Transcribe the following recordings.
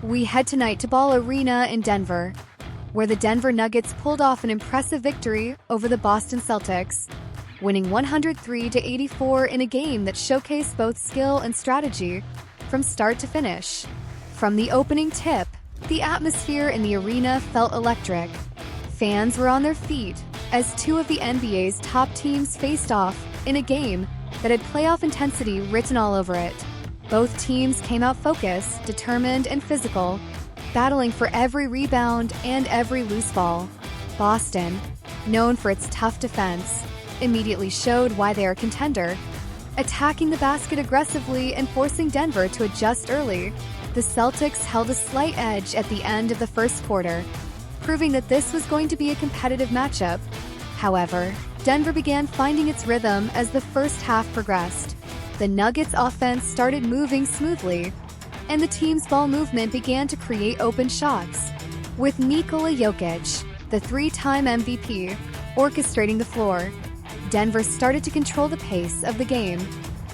We head tonight to Ball Arena in Denver, where the Denver Nuggets pulled off an impressive victory over the Boston Celtics, winning 103-84 in a game that showcased both skill and strategy from start to finish. From the opening tip, the atmosphere in the arena felt electric. Fans were on their feet as two of the NBA's top teams faced off in a game that had playoff intensity written all over it. Both teams came out focused, determined, and physical, battling for every rebound and every loose ball. Boston, known for its tough defense, immediately showed why they are a contender, attacking the basket aggressively and forcing Denver to adjust early. The Celtics held a slight edge at the end of the first quarter, proving that this was going to be a competitive matchup. However, Denver began finding its rhythm as the first half progressed. The Nuggets' offense started moving smoothly, and the team's ball movement began to create open shots, with Nikola Jokic, the three-time MVP, orchestrating the floor. Denver started to control the pace of the game.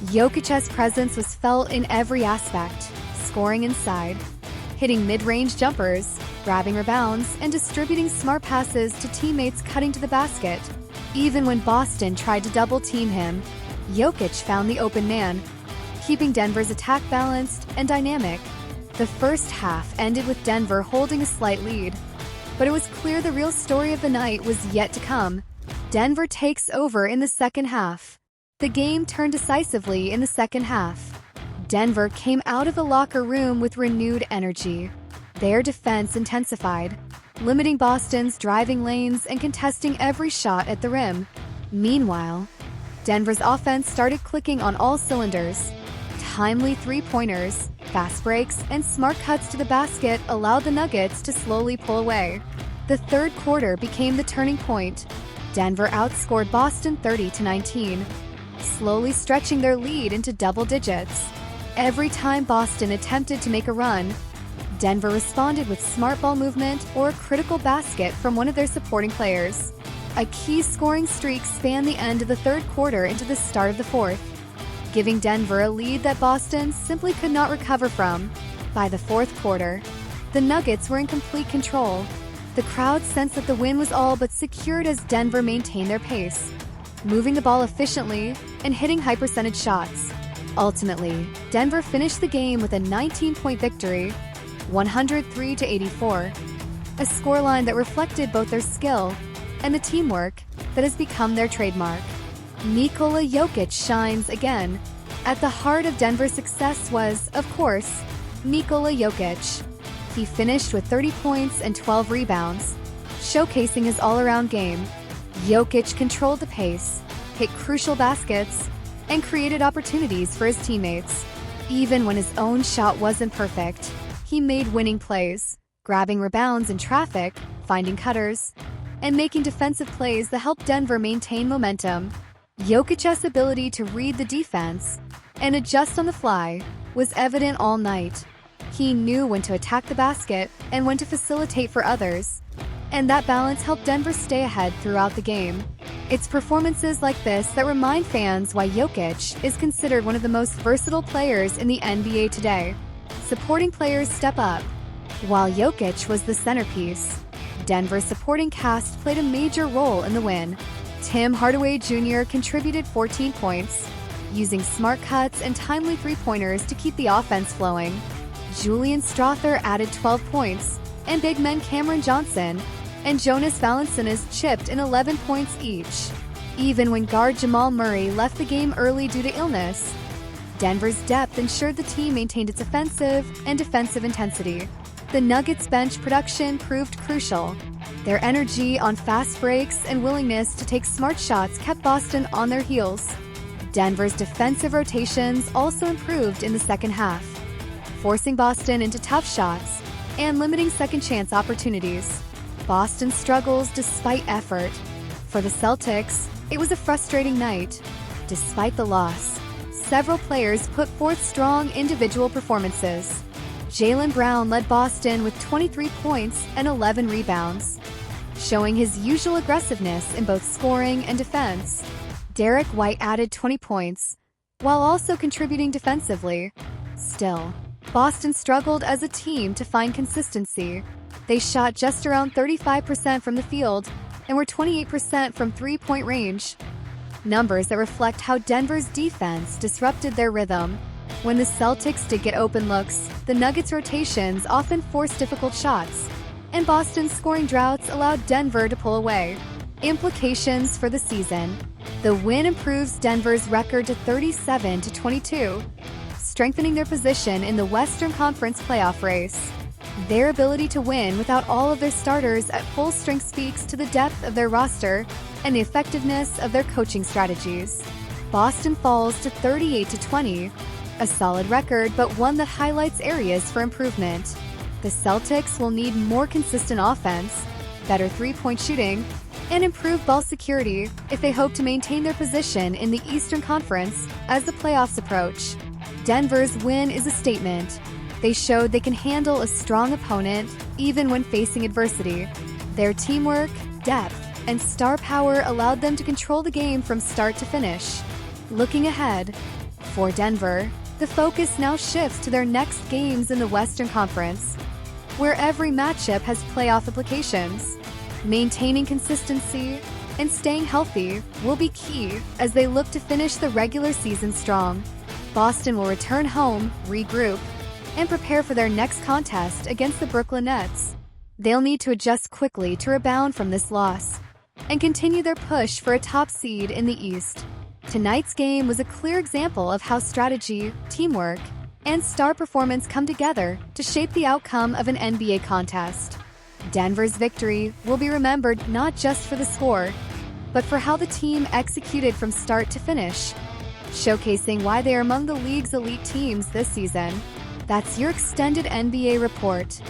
Jokic's presence was felt in every aspect, scoring inside, hitting mid-range jumpers, grabbing rebounds, and distributing smart passes to teammates cutting to the basket. Even when Boston tried to double-team him, Jokic found the open man, keeping Denver's attack balanced and dynamic. The first half ended with Denver holding a slight lead, but it was clear the real story of the night was yet to come. Denver takes over in the second half. The game turned decisively in the second half. Denver came out of the locker room with renewed energy. Their defense intensified, limiting Boston's driving lanes and contesting every shot at the rim. Meanwhile, Denver's offense started clicking on all cylinders. Timely three-pointers, fast breaks, and smart cuts to the basket allowed the Nuggets to slowly pull away. The third quarter became the turning point. Denver outscored Boston 30-19, slowly stretching their lead into double digits. Every time Boston attempted to make a run, Denver responded with smart ball movement or a critical basket from one of their supporting players. A key scoring streak spanned the end of the third quarter into the start of the fourth, giving Denver a lead that Boston simply could not recover from. By the fourth quarter, the Nuggets were in complete control. The crowd sensed that the win was all but secured as Denver maintained their pace, moving the ball efficiently and hitting high-percentage shots. Ultimately, Denver finished the game with a 19-point victory, 103-84, a scoreline that reflected both their skill and the teamwork that has become their trademark. Nikola Jokic shines again. At the heart of Denver's success was, of course, Nikola Jokic. He finished with 30 points and 12 rebounds, showcasing his all-around game. Jokic controlled the pace, hit crucial baskets, and created opportunities for his teammates. Even when his own shot wasn't perfect, he made winning plays, grabbing rebounds in traffic, finding cutters, and making defensive plays that helped Denver maintain momentum. Jokic's ability to read the defense and adjust on the fly was evident all night. He knew when to attack the basket and when to facilitate for others, and that balance helped Denver stay ahead throughout the game. It's performances like this that remind fans why Jokic is considered one of the most versatile players in the NBA today. Supporting players step up. While Jokic was the centerpiece, Denver's supporting cast played a major role in the win. Tim Hardaway Jr. contributed 14 points, using smart cuts and timely three-pointers to keep the offense flowing. Julian Strawther added 12 points, and big men Cameron Johnson and Jonas Valanciunas chipped in 11 points each. Even when guard Jamal Murray left the game early due to illness, Denver's depth ensured the team maintained its offensive and defensive intensity. The Nuggets' bench production proved crucial. Their energy on fast breaks and willingness to take smart shots kept Boston on their heels. Denver's defensive rotations also improved in the second half, forcing Boston into tough shots and limiting second-chance opportunities. Boston struggles despite effort. For the Celtics, it was a frustrating night. Despite the loss, several players put forth strong individual performances. Jaylen Brown led Boston with 23 points and 11 rebounds, showing his usual aggressiveness in both scoring and defense. Derek White added 20 points, while also contributing defensively. Still, Boston struggled as a team to find consistency. They shot just around 35% from the field and were 28% from three-point range. Numbers that reflect how Denver's defense disrupted their rhythm. When the Celtics did get open looks, the Nuggets' rotations often forced difficult shots, and Boston's scoring droughts allowed Denver to pull away. Implications for the season. The win improves Denver's record to 37-22, strengthening their position in the Western Conference playoff race. Their ability to win without all of their starters at full strength speaks to the depth of their roster and the effectiveness of their coaching strategies. Boston falls to 38-20, a solid record but one that highlights areas for improvement. The Celtics will need more consistent offense, better three-point shooting, and improved ball security if they hope to maintain their position in the Eastern Conference as the playoffs approach. Denver's win is a statement. They showed they can handle a strong opponent even when facing adversity. Their teamwork, depth, and star power allowed them to control the game from start to finish. Looking ahead, for Denver, the focus now shifts to their next games in the Western Conference, where every matchup has playoff implications. Maintaining consistency and staying healthy will be key as they look to finish the regular season strong. Boston will return home, regroup, and prepare for their next contest against the Brooklyn Nets. They'll need to adjust quickly to rebound from this loss and continue their push for a top seed in the East. Tonight's game was a clear example of how strategy, teamwork, and star performance come together to shape the outcome of an NBA contest. Denver's victory will be remembered not just for the score, but for how the team executed from start to finish, showcasing why they are among the league's elite teams this season. That's your extended NBA report.